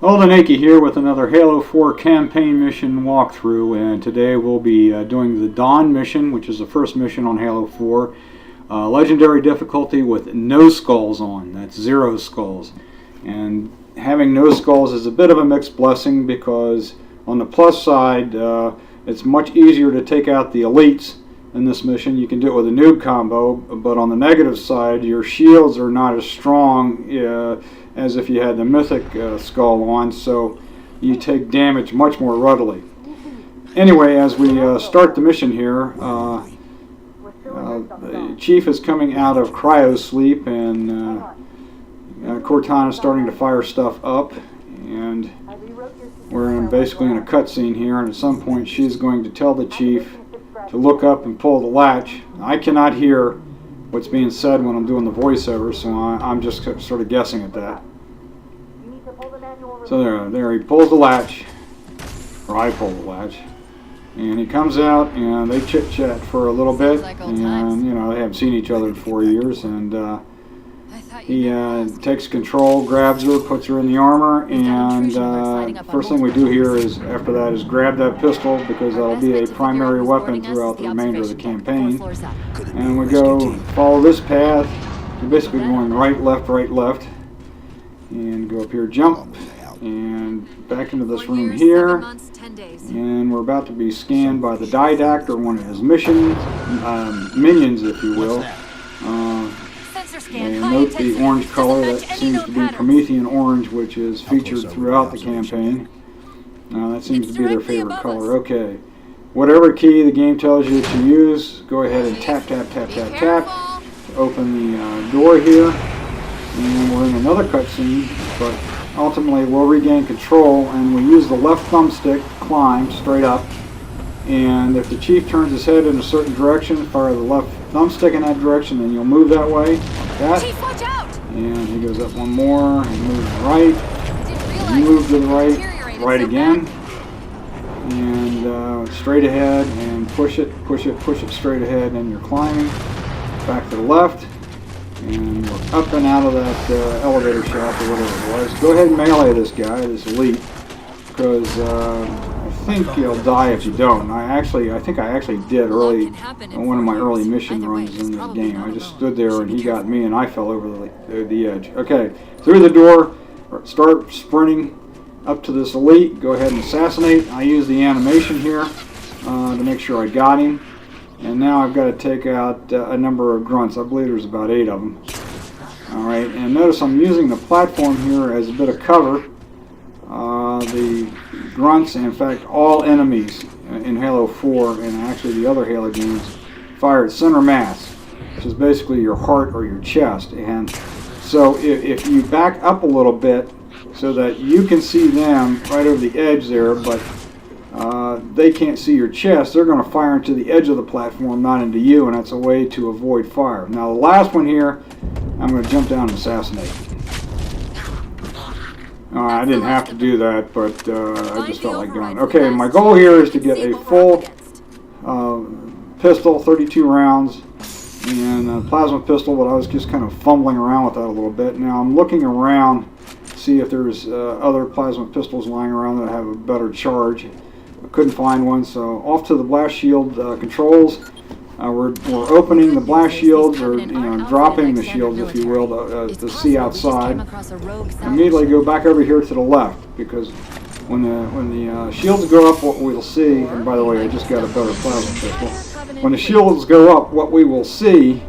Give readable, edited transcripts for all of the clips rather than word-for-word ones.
Holden Akey here with another Halo 4 campaign mission walkthrough, and today we'll be doing the Dawn mission, which is the first mission on Halo 4. Legendary difficulty with no skulls on. That's 0 skulls. And having no skulls is a bit of a mixed blessing because on the plus side, it's much easier to take out the elites in this mission. You can do it with a noob combo, but on the negative side, your shields are not as strong as if you had the mythic skull on, so you take damage much more readily. Anyway, as we start the mission here, the Chief is coming out of cryo sleep, and Cortana is starting to fire stuff up, and we're basically in a cutscene here, and at some point she's going to tell the Chief to look up and pull the latch. I cannot hear what's being said when I'm doing the voiceover, so I'm just sort of guessing at that. So there he pulls the latch, or I pull the latch, and he comes out, and they chit-chat for a little bit, and you know, they haven't seen each other in 4 years, and he takes control, grabs her, puts her in the armor, and first thing we do here is, after that, is grab that pistol, because that'll be a primary weapon throughout the remainder of the campaign. And we go follow this path. We're basically going right, left, and go up here, jump, and back into this room here. And we're about to be scanned by the Didact, or one of his minions, if you will. And note the orange color, that seems to be Promethean orange, which is featured throughout the campaign. That seems to be their favorite color. Okay. Whatever key the game tells you to use, go ahead and tap to open the door here. And we're in another cutscene, but ultimately we'll regain control, and we use the left thumbstick to climb straight up. And if the Chief turns his head in a certain direction, fire the left thumbstick in that direction, and you'll move that way, like that. Chief, watch out! And he goes up one more, and moves right. You move to the right again, and straight ahead, and push it straight ahead, and you're climbing. Back to the left, and we're up and out of that elevator shaft, or whatever it was. Go ahead and melee this guy, this elite, because I think you'll die if you don't. I think I actually did early on one of my early mission runs in this game. I just stood there and he got me and I fell over the edge. Okay, through the door, start sprinting up to this elite. Go ahead and assassinate. I use the animation here to make sure I got him. And now I've got to take out a number of grunts. I believe there's about 8 of them. Alright, and notice I'm using the platform here as a bit of cover. The grunts, in fact all enemies in Halo 4 and actually the other Halo games, fire at center mass, which is basically your heart or your chest. And so if you back up a little bit so that you can see them right over the edge there, but they can't see your chest, they're going to fire into the edge of the platform, not into you, and that's a way to avoid fire. Now the last one here, I'm going to jump down and assassinate. I didn't have to do that, but I just felt like going. Okay, my goal here is to get a full pistol, 32 rounds, and a plasma pistol, but I was just kind of fumbling around with that a little bit. Now I'm looking around to see if there's other plasma pistols lying around that have a better charge. I couldn't find one, so off to the blast shield controls. We're opening the blast shields, or dropping the shields, if you will, to see outside. Immediately go back over here to the left, because when the shields go up, what we'll see, and by the way, I just got a better plasma pistol. When the shields go up, what we will see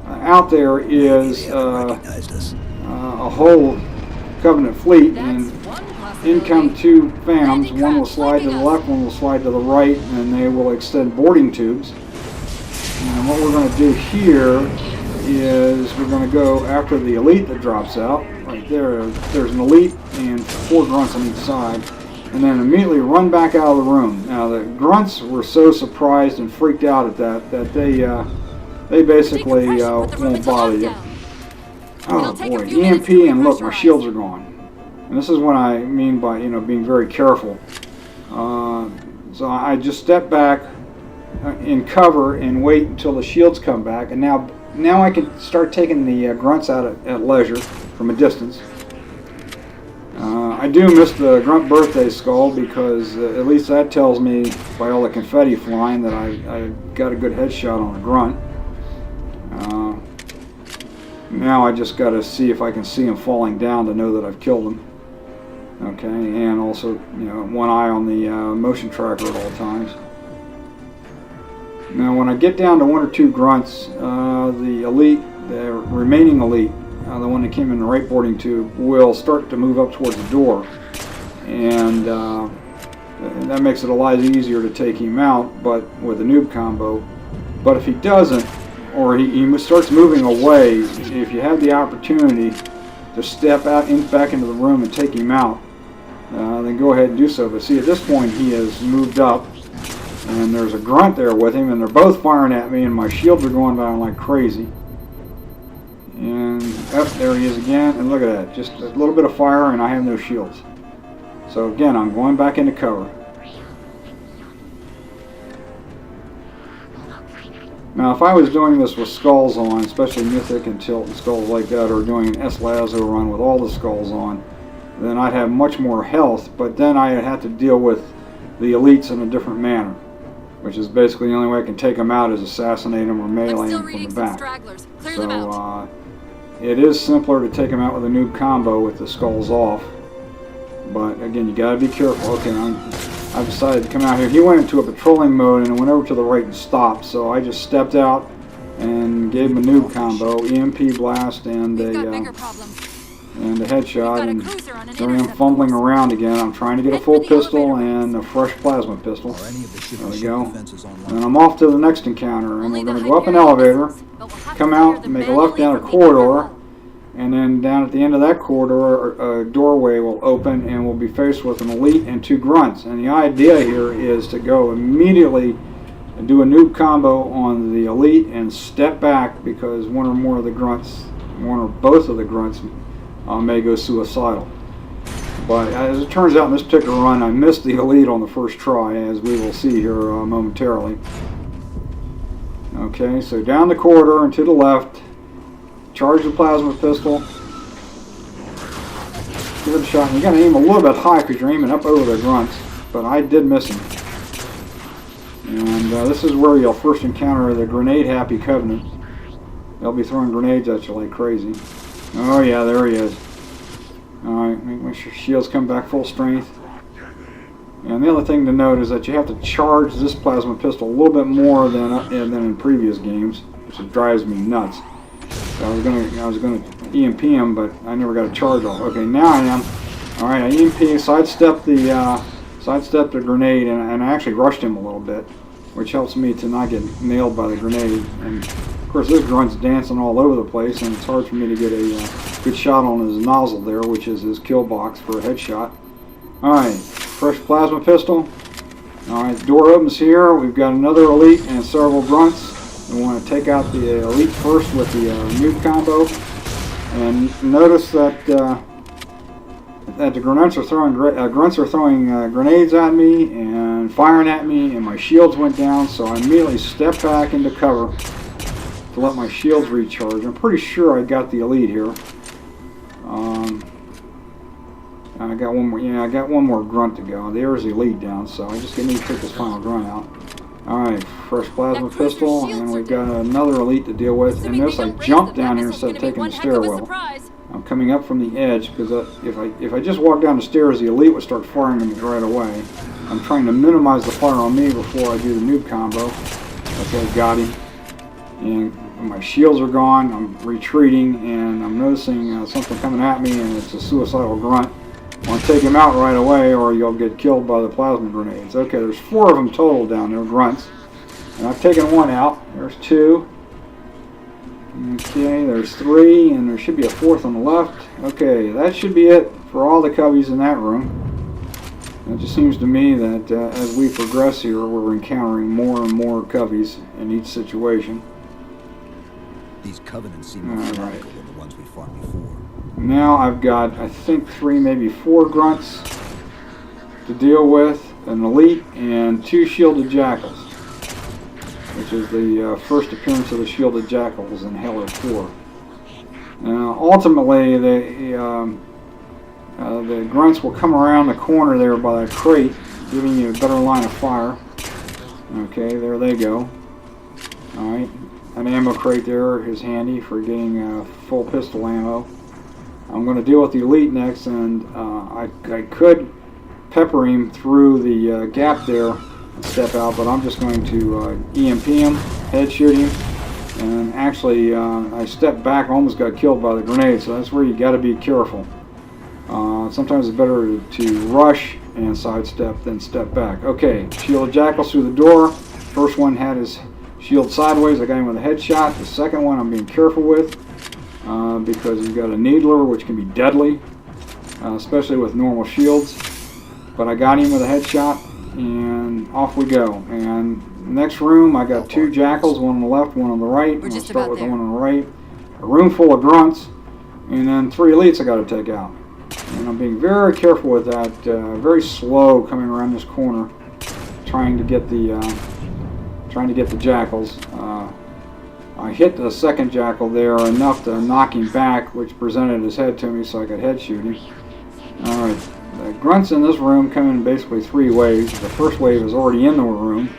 out there is a whole Covenant fleet, and in come 2 Phantoms. One will slide to the left, one will slide to the right, and they will extend boarding tubes. And what we're going to do here is we're going to go after the elite that drops out. Right there, there's an elite and 4 grunts on each side. And then immediately run back out of the room. Now the grunts were so surprised and freaked out at that they basically won't bother you. Oh boy, EMP, and look, my shields are gone. And this is what I mean by being very careful. So I just step back in cover and wait until the shields come back, and now I can start taking the grunts out at leisure from a distance. I do miss the grunt birthday skull because at least that tells me by all the confetti flying that I got a good headshot on a grunt. Now I just got to see if I can see him falling down to know that I've killed him. Okay, and also, you know, one eye on the motion tracker at all times. Now when I get down to 1 or 2 grunts, the elite, the remaining elite, the one that came in the right boarding tube, will start to move up towards the door. And that makes it a lot easier to take him out, but with a noob combo. But if he doesn't, or he starts moving away, if you have the opportunity to step out back into the room and take him out, then go ahead and do so. But see, at this point he has moved up, and there's a grunt there with him, and they're both firing at me, and my shields are going down like crazy. And there he is again, and look at that, just a little bit of fire and I have no shields. So again, I'm going back into cover. Now if I was doing this with skulls on, especially Mythic and Tilt and skulls like that, or doing an S-Lazo run with all the skulls on, then I'd have much more health, but then I'd have to deal with the elites in a different manner, which is basically the only way I can take them out is assassinate them or melee them from the back. So it is simpler to take them out with a noob combo with the skulls off, but again, you gotta be careful. Okay, I decided to come out here. He went into a patrolling mode and went over to the right and stopped, so I just stepped out and gave him a noob combo, EMP blast and a headshot, and there I am fumbling around again. I'm trying to get a full pistol and a fresh plasma pistol. There we go. And I'm off to the next encounter, and we're going to go up an elevator, come out, and make a left down a corridor, and then down at the end of that corridor, a doorway will open, and we'll be faced with an elite and 2 grunts. And the idea here is to go immediately and do a noob combo on the elite and step back, because one or more of the grunts, one or both of the grunts, may go suicidal. But as it turns out in this particular run, I missed the elite on the first try, as we will see here momentarily. Okay, so down the corridor and to the left, charge the plasma pistol, give it a shot. And you got to aim a little bit high because you're aiming up over the grunts, but I did miss him. And this is where you'll first encounter the grenade-happy Covenant. They'll be throwing grenades at you like crazy. Oh yeah, there he is. Alright, make sure shields come back full strength. And the other thing to note is that you have to charge this plasma pistol a little bit more than in previous games, which drives me nuts. So I was gonna EMP him, but I never got a charge off. Okay, now I am. Alright, I EMP, sidestepped the grenade, and I actually rushed him a little bit, which helps me to not get nailed by the grenade. And of course, this grunt's dancing all over the place, and it's hard for me to get a good shot on his nozzle there, which is his kill box for a headshot. Alright, fresh plasma pistol. Alright, the door opens here. We've got another elite and several grunts. We want to take out the elite first with the noob combo. And notice that the grunts are throwing grenades at me and firing at me, and my shields went down, so I immediately stepped back into cover to let my shields recharge. I'm pretty sure I got the elite here. I got one more. Yeah, I got one more grunt to go. There's the elite down, so I just need to take this final grunt out. All right, fresh plasma pistol, and we've got another elite to deal with. And notice I jumped down here instead of taking the stairwell. I'm coming up from the edge because if I just walk down the stairs, the elite would start firing at me right away. I'm trying to minimize the fire on me before I do the noob combo. Okay, got him. And my shields are gone. I'm retreating, and I'm noticing something coming at me, and it's a suicidal grunt. I want to take him out right away, or you'll get killed by the plasma grenades. Okay, there's 4 of them total down there, grunts. And I've taken 1 out. There's 2. Okay, there's 3, and there should be a 4th on the left. Okay, that should be it for all the cubbies in that room. And it just seems to me that as we progress here, we're encountering more and more cubbies in each situation. These covenants seem more radical than the ones we fought before. Now I've got, I think, 3, maybe 4 grunts to deal with, an elite, and 2 shielded jackals, which is the first appearance of the shielded jackals in Halo 4. Now, ultimately, The grunts will come around the corner there by the crate, giving you a better line of fire. Okay, there they go. Alright, an ammo crate there is handy for getting full pistol ammo. I'm going to deal with the elite next, and I could pepper him through the gap there and step out, but I'm just going to EMP him, head shoot him, and actually I stepped back, almost got killed by the grenade, so that's where you got to be careful. Sometimes it's better to rush and sidestep than step back. Okay, shield jackals through the door. First one had his shield sideways. I got him with a headshot. The second one I'm being careful with because he's got a needler, which can be deadly, especially with normal shields. But I got him with a headshot, and off we go. And next room, I got two jackals, one on the left, one on the right. I'm going to start with the one on the right. A room full of grunts, and then 3 elites I got to take out. And I'm being very careful with that, very slow coming around this corner, trying to get the jackals. I hit the second jackal there enough to knock him back, which presented his head to me so I could head shoot him. Alright, the grunts in this room come in basically 3 waves. The first wave is already in the room.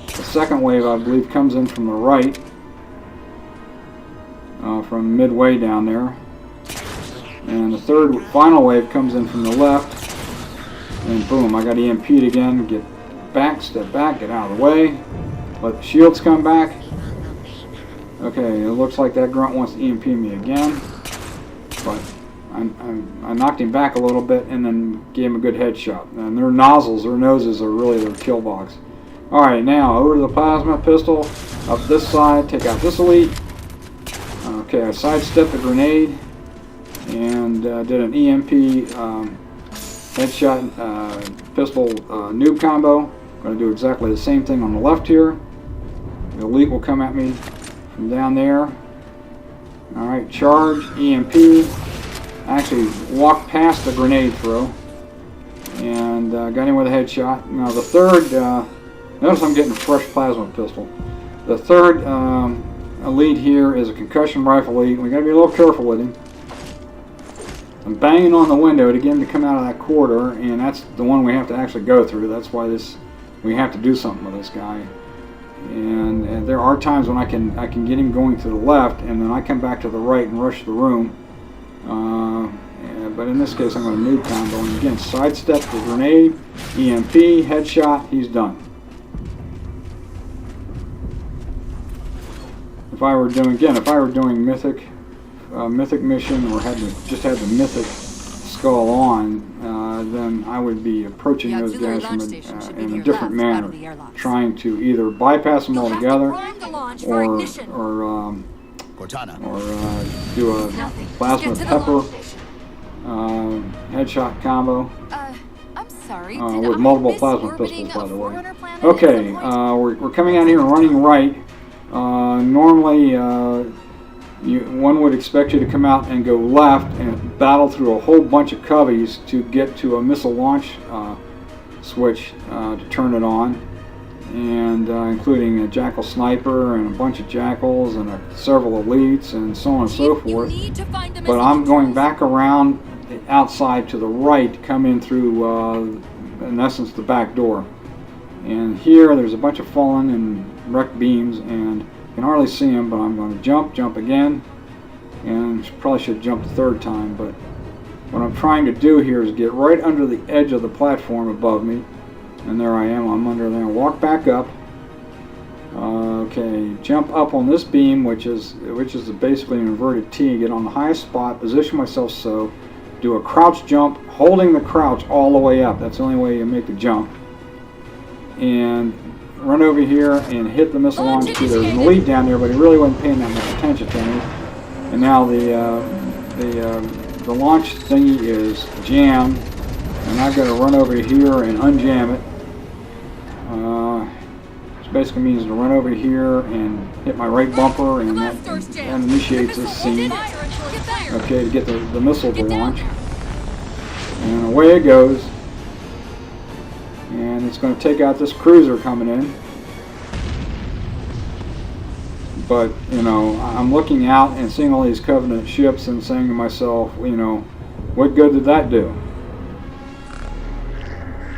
The second wave, I believe, comes in from the right, from midway down there. And the third, final wave comes in from the left, and boom, I got EMP'd again. Get back, step back, get out of the way, let the shields come back. Okay, it looks like that grunt wants to EMP me again, but I knocked him back a little bit and then gave him a good headshot. And their nozzles, their noses are really their kill box. Alright, now over to the plasma pistol, up this side, take out this elite. Okay, I sidestepped the grenade and did an EMP headshot pistol noob combo. I'm going to do exactly the same thing on the left here. The elite will come at me from down there. Alright, charge, EMP. Actually walked past the grenade throw and got him with a headshot. Now the third, notice I'm getting a fresh plasma pistol. The third elite here is a concussion rifle elite. We got to be a little careful with him. I'm banging on the window to get him to come out of that corridor, and that's the one we have to actually go through. That's why we have to do something with this guy. And there are times when I can get him going to the left, and then I come back to the right and rush the room. But in this case, I'm going to noob combo. And again, sidestep the grenade, EMP, headshot. He's done. If I were doing mythic mission, or just had the mythic skull on, then I would be approaching those guys from in a different manner, trying to either bypass them altogether, or do a plasma pepper headshot combo. I'm sorry. With multiple plasma pistols, by the way. Okay, we're coming out here and running right. Normally, one would expect you to come out and go left and battle through a whole bunch of cubbies to get to a missile launch switch to turn it on, and including a jackal sniper and a bunch of jackals and several elites and so on and so forth. But I'm going back around the outside to the right to come in through, in essence, the back door. And here there's a bunch of fallen and wrecked beams, and you can hardly see them, but I'm going to jump again, and probably should jump the third time, but what I'm trying to do here is get right under the edge of the platform above me, and there I am, I'm under there. Walk back up. Okay, jump up on this beam, which is basically an inverted T, get on the highest spot, position myself so, do a crouch jump, holding the crouch all the way up. That's the only way you make the jump. And run over here and hit the missile launch key. There's an elite down there, but he really wasn't paying that much attention to me. And now the launch thingy is jammed, and I've got to run over here and unjam it. Which basically means to run over here and hit my right bumper, and that initiates this scene. Okay, to get the missile to launch. And away it goes. And it's going to take out this cruiser coming in. But, you know, I'm looking out and seeing all these Covenant ships and saying to myself, you know, what good did that do?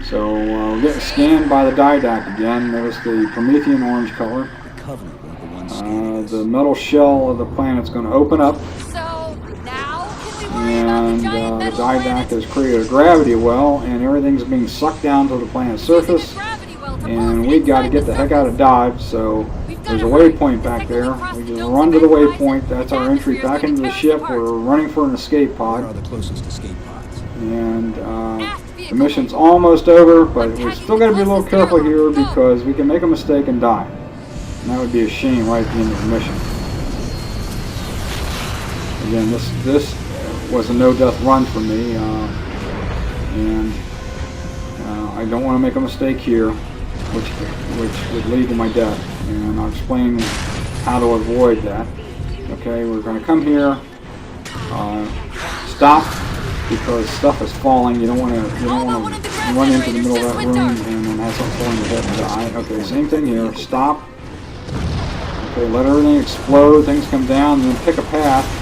So we're getting scanned by the didact again. Notice the Promethean orange color. The Covenant were the ones scanning this. The metal shell of the planet's going to open up, So now can we worry about and the giant the metal didact planet? has created a gravity well, and everything's being sucked down to the planet's Using the surface. gravity well to And burst we got to inside get the the heck circle. out of Dodge, so We've there's a gotta hurry. waypoint The back second there. cross We the just Dome run to the Cement waypoint. Rise, That's the our entry atmosphere is back into gonna the tear us ship. apart. We're running for an escape Where are pod, the closest escape pods? and Aft the vehicle. mission's almost over, but I'm we tagging still got to be a little the careful closest here airlock. Go. because we can make a mistake and die. And that would be a shame right at the end of the mission. Again, this was a no-death run for me, and I don't want to make a mistake here, which would lead to my death. And I'll explain how to avoid that. Okay, we're going to come here, stop, because stuff is falling. You don't want to run into the middle of that room and then have something fall in your head and die. Okay, same thing here. Stop. Okay, let everything explode. Things come down, and then pick a path.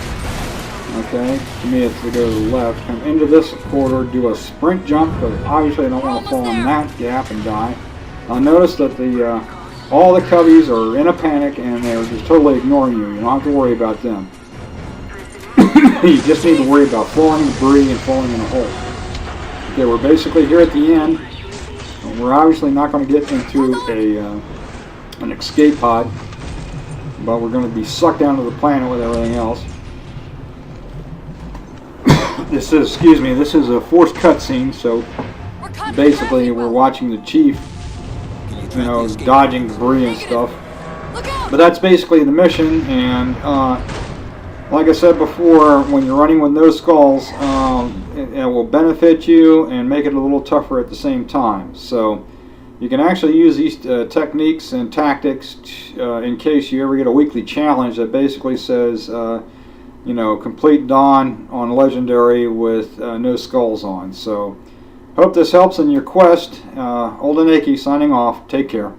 Okay, to me it's to go to the left. Come into this corridor, do a sprint jump, but obviously I don't want to fall in that gap and die. Notice that all the cubbies are in a panic and they're just totally ignoring you. You don't have to worry about them. You just need to worry about falling debris and falling in a hole. Okay, we're basically here at the end. We're obviously not going to get into an escape pod, but we're going to be sucked down to the planet with everything else. This is a forced cutscene, so basically we're watching the chief, dodging debris and stuff. Look out! But that's basically the mission, and like I said before, when you're running with no skulls, it will benefit you and make it a little tougher at the same time. So you can actually use these techniques and tactics in case you ever get a weekly challenge that basically says, complete Dawn on Legendary with no skulls on. So hope this helps in your quest. Old and Aki signing off. Take care.